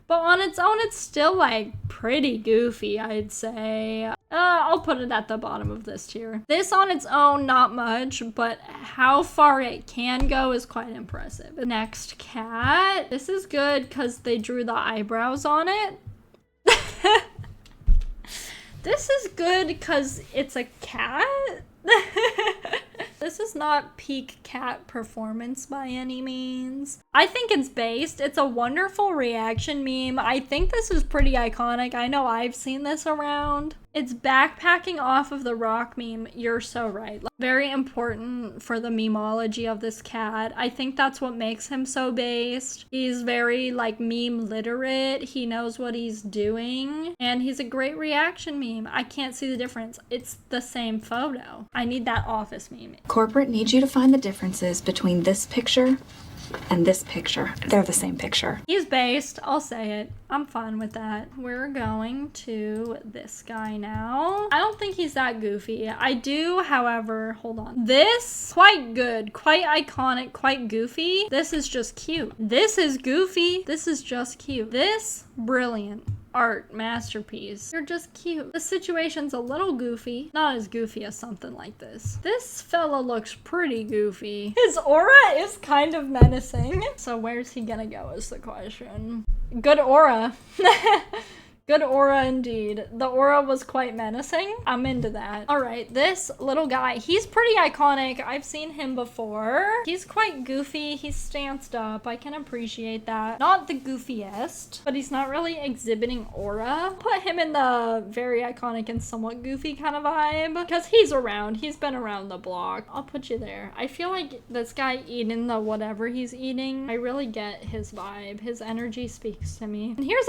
Speaker 1: But on its own, it's still, like, pretty goofy, I'd say. I'll put it at the bottom of this tier. This on its own, not much, but how far it can go is quite impressive. Next, cat. This is good because they drew the eyebrows on it. This is good because it's a cat. This is not peak cat performance by any means. I think it's based. It's a wonderful reaction meme. I think this is pretty iconic. I know I've seen this around. It's backpacking off of the rock meme. You're so right. Like, very important for the memeology of this cat. I think that's what makes him so based. He's very like meme literate. He knows what he's doing. And he's a great reaction meme. I can't see the difference. It's the same photo. I need that office meme.
Speaker 4: Corporate needs you to find the differences between this picture and this picture. They're the same picture.
Speaker 1: He's based. I'll say it. I'm fine with that. We're going to this guy now. I don't think he's that goofy. I do, however, hold on. This, quite good, quite iconic, quite goofy. This is just cute. This is goofy. This is just cute. This, brilliant. Art masterpiece. You're just cute. The situation's a little goofy. Not as goofy as something like this. This fella looks pretty goofy. His aura is kind of menacing. So where's he gonna go is the question. Good aura. Good aura indeed. The aura was quite menacing. I'm into that. All right, this little guy, he's pretty iconic. I've seen him before. He's quite goofy. He's stanced up. I can appreciate that. Not the goofiest, but he's not really exhibiting aura. Put him in the very iconic and somewhat goofy kind of vibe because he's around. He's been around the block. I'll put you there. I feel like this guy eating the whatever he's eating, I really get his vibe. His energy speaks to me. And here's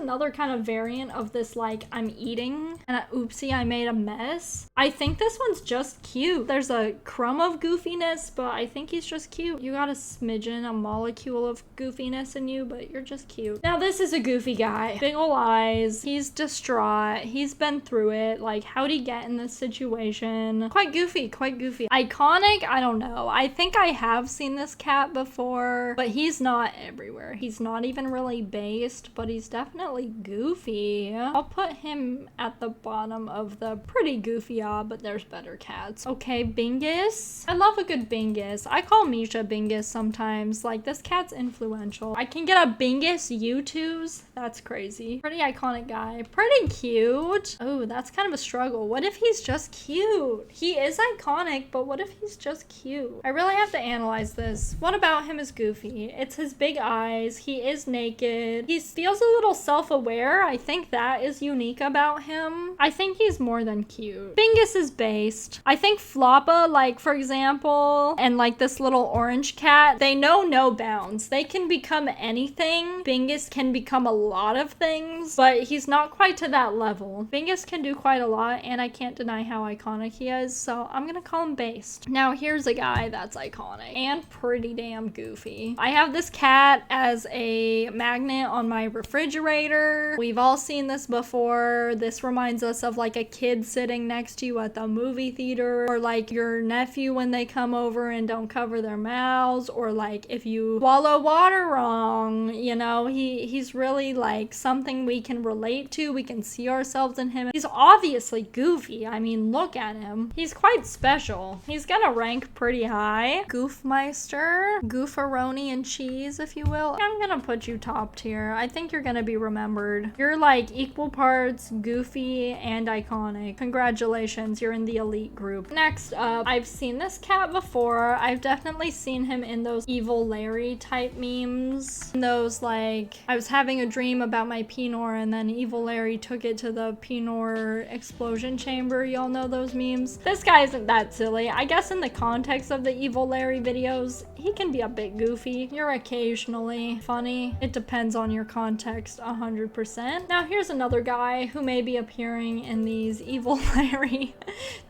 Speaker 1: another kind of variant of this, like, I'm eating and oopsie, I made a mess. I think this one's just cute. There's a crumb of goofiness, but I think he's just cute. You got a smidgen, a molecule of goofiness in you, but you're just cute. Now this is a goofy guy. Big ol' eyes. He's distraught. He's been through it. Like, how'd he get in this situation? Quite goofy, quite goofy. Iconic? I don't know. I think I have seen this cat before, but he's not everywhere. He's not even really based, but he's definitely goofy. I'll put him at the bottom of the pretty goofy, but there's better cats. Okay, Bingus. I love a good Bingus. I call Misha Bingus sometimes. Like, this cat's influential. I can get a Bingus U2s. That's crazy. Pretty iconic guy. Pretty cute. Oh, that's kind of a struggle. What if he's just cute? He is iconic, but what if he's just cute? I really have to analyze this. What about him is goofy? It's his big eyes. He is naked. He feels a little self-aware. I think that is unique about him. I think he's more than cute. Bingus is based. I think Floppa, like, for example, and like this little orange cat, they know no bounds. They can become anything. Bingus can become a lot of things, but he's not quite to that level. Bingus can do quite a lot, and I can't deny how iconic he is, so I'm gonna call him based. Now here's a guy that's iconic and pretty damn goofy. I have this cat as a magnet on my refrigerator. We've all seen this before. This reminds us of like a kid sitting next to you at the movie theater, or like your nephew when they come over and don't cover their mouths, or like if you swallow water wrong, you know, he's really like something we can relate to. We can see ourselves in him. He's obviously goofy. I mean, look at him. He's quite special. He's gonna rank pretty high. Goofmeister, goofaroni and cheese, if you will. I'm gonna put you top tier. I think you're gonna be remembered. You're like equal parts goofy and iconic. Congratulations, you're in the elite group. Next up, I've seen this cat before. I've definitely seen him in those Evil Larry type memes. Those like, I was having a dream about my Pinor and then Evil Larry took it to the Pinor explosion chamber. Y'all know those memes? This guy isn't that silly. I guess in the context of the Evil Larry videos, he can be a bit goofy. You're occasionally funny. It depends on your context, 100%. 100%. Now here's another guy who may be appearing in these Evil Larry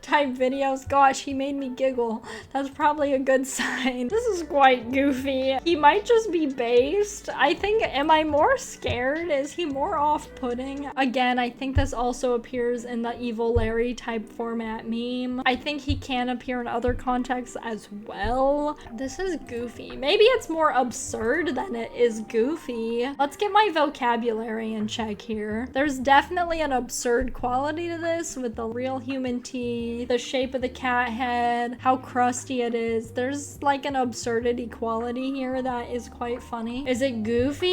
Speaker 1: type videos. Gosh, he made me giggle. That's probably a good sign. This is quite goofy. He might just be based. I think, am I more scared? Is he more off-putting? Again, I think this also appears in the Evil Larry type format meme. I think he can appear in other contexts as well. This is goofy. Maybe it's more absurd than it is goofy. Let's get my vocabulary in check here. There's definitely an absurd quality to this with the real human teeth, the shape of the cat head, how crusty it is. There's like an absurdity quality here that is quite funny. Is it goofy?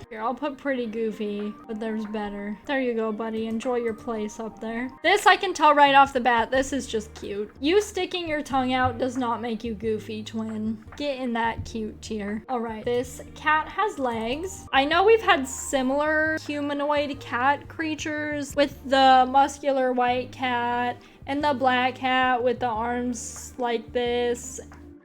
Speaker 1: Here, I'll put pretty goofy, but there's better. There you go, buddy. Enjoy your place up there. This I can tell right off the bat. This is just cute. You sticking your tongue out does not make you goofy, twin. Get in that cute tier. All right, this cat has legs. I know we've had similar humanoid cat creatures with the muscular white cat and the black cat with the arms like this,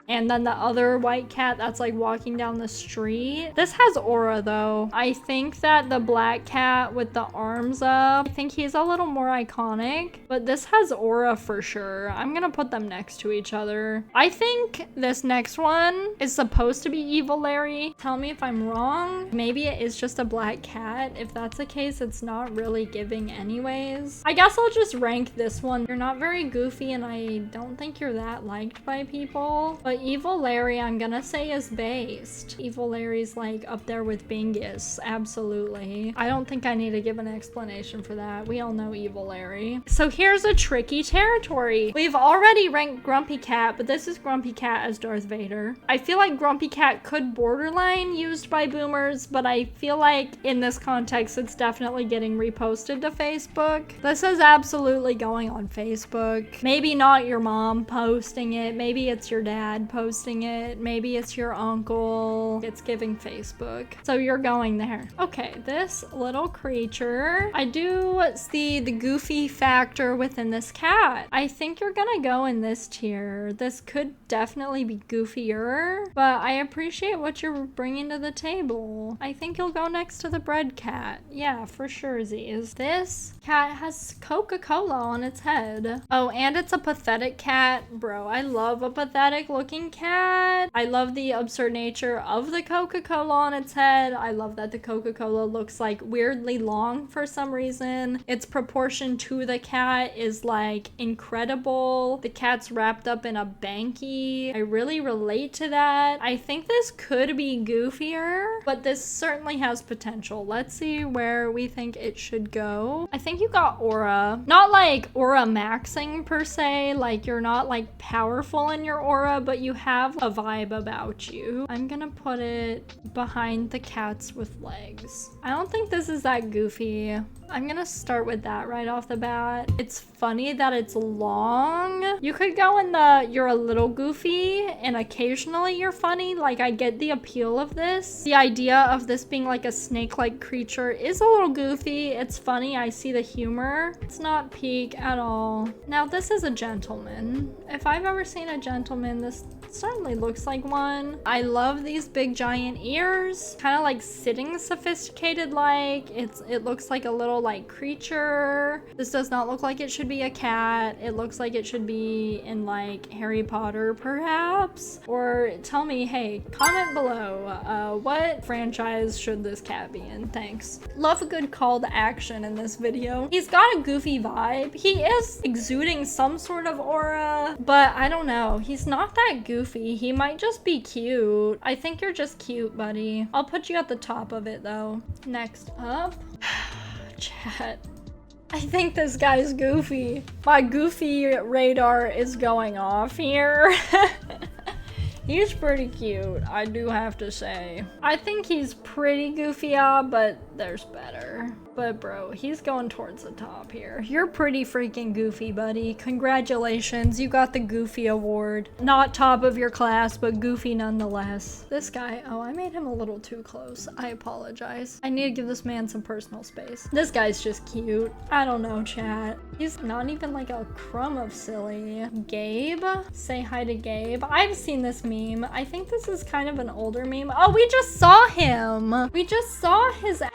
Speaker 1: and then the other white cat that's like walking down the street. This has aura though. I think that the black cat with the arms up, I think he's a little more iconic, but this has aura for sure. I'm gonna put them next to each other. I think this next one is supposed to be Evil Larry. Tell me if I'm wrong. Maybe it is just a black cat. If that's the case, it's not really giving anyways. I guess I'll just rank this one. You're not very goofy and I don't think you're that liked by people, but Evil Larry, I'm gonna say, is based. Evil Larry's like up there with Bingus, absolutely. I don't think I need to give an explanation for that. We all know Evil Larry. So here's a tricky territory. We've already ranked Grumpy Cat, but this is Grumpy Cat as Darth Vader. I feel like Grumpy Cat could borderline used by boomers, but I feel like in this context, it's definitely getting reposted to Facebook. This is absolutely going on Facebook. Maybe not your mom posting it. Maybe it's your dad posting it. Maybe it's your uncle. It's giving Facebook. So you're going there. Okay, this little creature. I do see the goofy factor within this cat. I think you're gonna go in this tier. This could definitely be goofier, but I appreciate what you're bringing to the table. I think you'll go next to the bread cat. Yeah, for sure, Z's. This cat has Coca-Cola on its head. Oh, and it's a pathetic cat. Bro, I love a pathetic looking cat. I love the absurd nature of the Coca-Cola on its head. I love that the Coca-Cola looks like weirdly long for some reason. Its proportion to the cat is like incredible. The cat's wrapped up in a banky. I really relate to that. I think this could be goofier, but this certainly has potential. Let's see where we think it should go. I think you got aura. Not like aura maxing per se, like you're not like powerful in your aura, but you have a vibe about you. I'm gonna put it behind the cats with legs. I don't think this is that goofy. I'm gonna start with that right off the bat. It's funny that it's long. You could go in the you're a little goofy and occasionally you're funny. Like, I get the appeal of this. The idea of this being like a snake-like creature is a little goofy. It's funny. I see the humor. It's not peak at all. Now, this is a gentleman. If I've ever seen a gentleman, this certainly looks like one. I love these big giant ears. Kind of like sitting sophisticated like. It looks like a little like creature. This does not look like it should be a cat. It looks like it should be in like Harry Potter perhaps. Or tell me, hey, comment below, what franchise should this cat be in? Thanks. Love a good call to action in this video. He's got a goofy vibe. He is exuding some sort of aura, but I don't know. He's not that goofy. He might just be cute. I think you're just cute, buddy. I'll put you at the top of it though. Next up. Chat. I think this guy's goofy. My goofy radar is going off here. He's pretty cute, I do have to say. I think he's pretty goofy, but there's better. But bro, he's going towards the top here. You're pretty freaking goofy, buddy. Congratulations, you got the Goofy Award. Not top of your class, but goofy nonetheless. This guy, oh, I made him a little too close. I apologize. I need to give this man some personal space. This guy's just cute. I don't know, chat. He's not even like a crumb of silly. Gabe? Say hi to Gabe. I've seen this meme. I think this is kind of an older meme. Oh, we just saw him. We just saw his ass.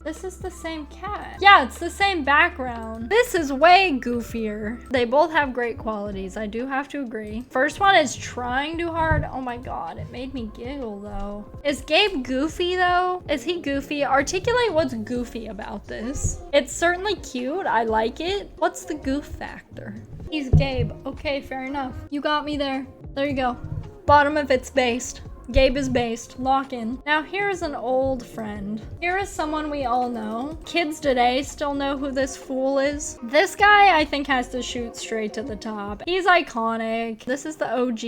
Speaker 1: This is the same cat. Yeah, it's the same background. This is way goofier. They both have great qualities. I do have to agree. First one is trying too hard. Oh my God, it made me giggle though. Is Gabe goofy though? Is he goofy? Articulate what's goofy about this. It's certainly cute. I like it. What's the goof factor? He's Gabe. Okay, fair enough. You got me there. There you go. Bottom of it's based. Gabe is based. Lock in. Now here's an old friend. Here is someone we all know. Kids today still know who this fool is. This guy I think has to shoot straight to the top. He's iconic. This is the OG.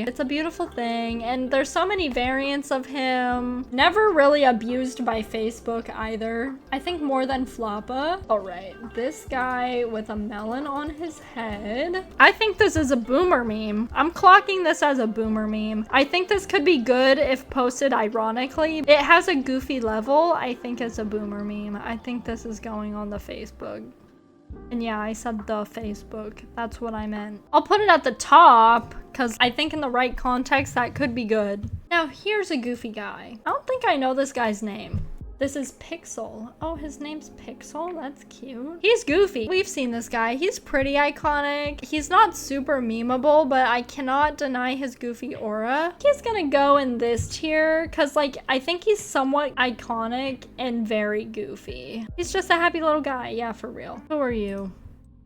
Speaker 1: It's a beautiful thing. And there's so many variants of him. Never really abused by Facebook either. I think more than Floppa. All right, this guy with a melon on his head. I think this is a boomer meme. I'm clocking this as a boomer meme. I think this could be good if posted ironically. It has a goofy level. I think it's a boomer meme. I think this is going on the Facebook. And yeah, I said the Facebook. That's what I meant. I'll put it at the top because I think in the right context that could be good. Now here's a goofy guy. I don't think I know this guy's name. This is Pixel. Oh, his name's Pixel? That's cute. He's goofy. We've seen this guy. He's pretty iconic. He's not super memeable, but I cannot deny his goofy aura. He's gonna go in this tier because, like, I think he's somewhat iconic and very goofy. He's just a happy little guy. Yeah, for real. Who are you?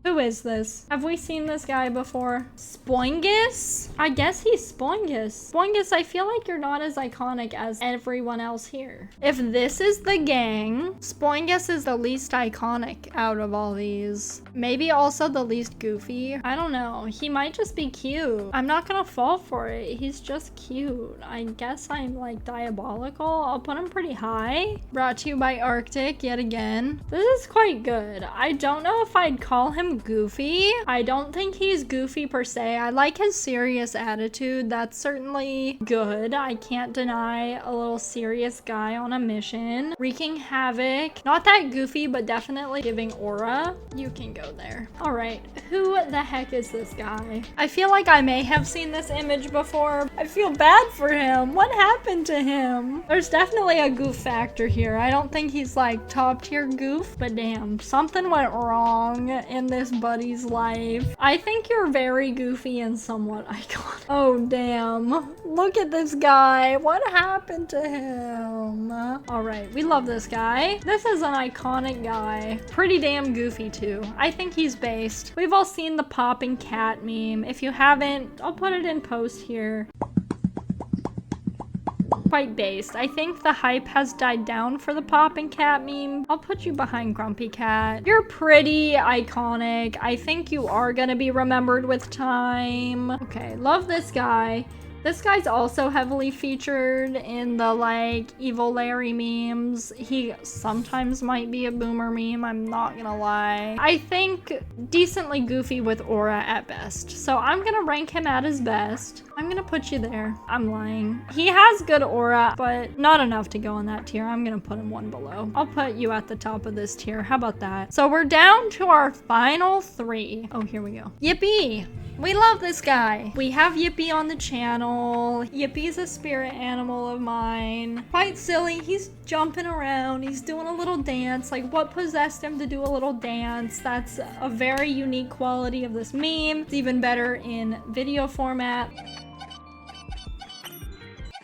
Speaker 1: Who is this? Have we seen this guy before? Spoingus? I guess he's Spoingus. Spoingus, I feel like you're not as iconic as everyone else here. If this is the gang, Spoingus is the least iconic out of all these. Maybe also the least goofy. I don't know. He might just be cute. I'm not gonna fall for it. He's just cute. I guess I'm like diabolical. I'll put him pretty high. Brought to you by Arctic yet again. This is quite good. I don't know if I'd call him goofy. I don't think he's goofy per se. I like his serious attitude. That's certainly good. I can't deny a little serious guy on a mission. Wreaking havoc. Not that goofy, but definitely giving aura. You can go there. All right. Who the heck is this guy? I feel like I may have seen this image before. I feel bad for him. What happened to him? There's definitely a goof factor here. I don't think he's like top tier goof, but damn, something went wrong in this buddy's life. I think you're very goofy and somewhat iconic. Oh damn, look at this guy. What happened to him? All right, we love this guy. This is an iconic guy. Pretty damn goofy too. I think he's based. We've all seen the popping cat meme. If you haven't, I'll put it in post here. Quite based. I think the hype has died down for the popping cat meme. I'll put you behind Grumpy Cat. You're pretty iconic. I think you are gonna be remembered with time. Okay, love this guy. This guy's also heavily featured in the like Evil Larry memes. He sometimes might be a boomer meme, I'm not gonna lie. I think decently goofy with aura at best. So I'm gonna rank him at his best. I'm gonna put you there. I'm lying. He has good aura, but not enough to go on that tier. I'm gonna put him one below. I'll put you at the top of this tier. How about that? So we're down to our final three. Oh, here we go. Yippee! We love this guy. We have Yippee on the channel. Yippee's a spirit animal of mine. Quite silly. He's jumping around. He's doing a little dance. Like, what possessed him to do a little dance? That's a very unique quality of this meme. It's even better in video format.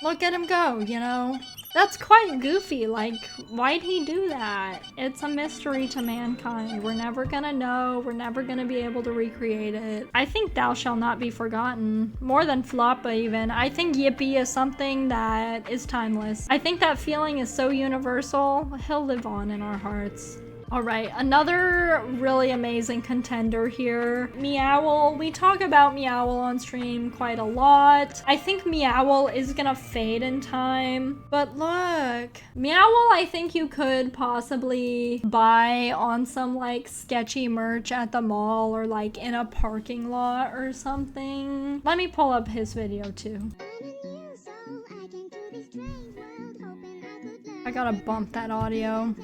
Speaker 1: Look at him go, you know? That's quite goofy. Like, why'd he do that? It's a mystery to mankind. We're never gonna know. We're never gonna be able to recreate it. I think Thou Shall Not Be Forgotten. More than Floppa even. I think Yippee is something that is timeless. I think that feeling is so universal. He'll live on in our hearts. All right, another really amazing contender here. Meowl. We talk about Meowl on stream quite a lot. I think Meowl is gonna fade in time, but look. Meowl, I think you could possibly buy on some like sketchy merch at the mall or like in a parking lot or something. Let me pull up his video too. I gotta bump that audio.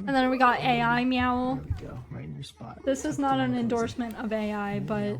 Speaker 1: And then we got AI Meowl.
Speaker 3: Go right in your spot.
Speaker 1: This is not an endorsement of AI, but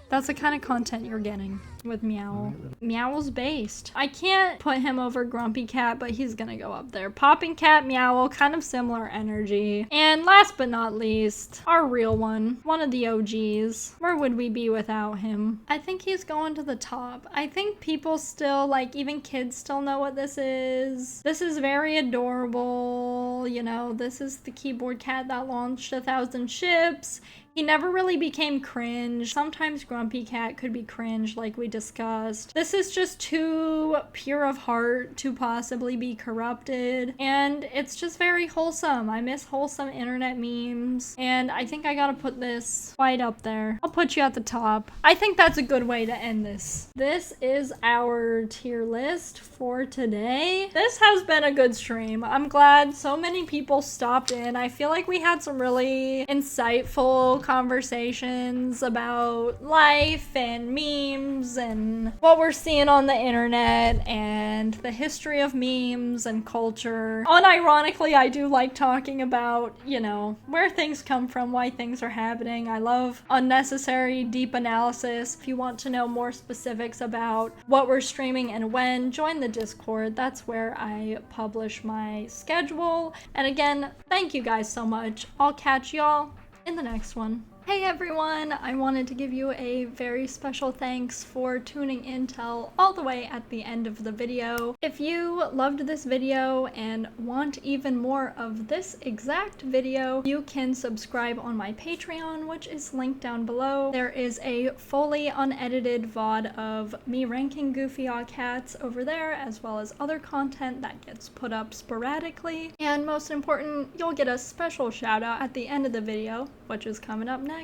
Speaker 1: That's the kind of content you're getting with Meow. Meow's based. I can't put him over Grumpy Cat, but he's gonna go up there. Popping Cat, Meow, kind of similar energy. And last but not least, our real one of the OGs. Where would we be without him? I think he's going to the top. I think people still, like, even kids still know what this is. This is very adorable. You know, this is the keyboard cat that launched 1,000 ships. He never really became cringe. Sometimes Grumpy Cat could be cringe, like we discussed. This is just too pure of heart to possibly be corrupted. And it's just very wholesome. I miss wholesome internet memes. And I think I gotta put this quite up there. I'll put you at the top. I think that's a good way to end this. This is our tier list for today. This has been a good stream. I'm glad so many people stopped in. I feel like we had some really insightful conversations about life and memes and what we're seeing on the internet and the history of memes and culture. Unironically, I do like talking about, you know, where things come from, why things are happening. I love unnecessary deep analysis. If you want to know more specifics about what we're streaming and when, join the Discord. That's where I publish my schedule. And again, thank you guys so much. I'll catch y'all in the next one. Hey everyone, I wanted to give you a very special thanks for tuning in till all the way at the end of the video. If you loved this video and want even more of this exact video, you can subscribe on my Patreon, which is linked down below. There is a fully unedited VOD of me ranking Goofy Cats over there, as well as other content that gets put up sporadically. And most important, you'll get a special shout out at the end of the video, which is coming up next.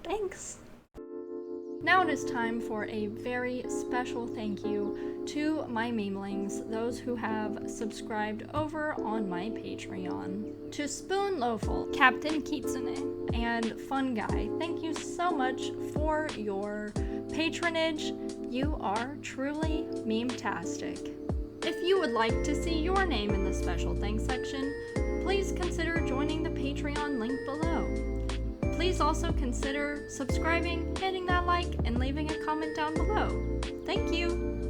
Speaker 1: Thanks! Now it is time for a very special thank you to my memelings, those who have subscribed over on my Patreon. To Spoon Lowful, Captain Kitsune, and Fun Guy, thank you so much for your patronage. You are truly meme-tastic. If you would like to see your name in the special thanks section, please consider joining the Patreon link below. Please also consider subscribing, hitting that like, and leaving a comment down below. Thank you!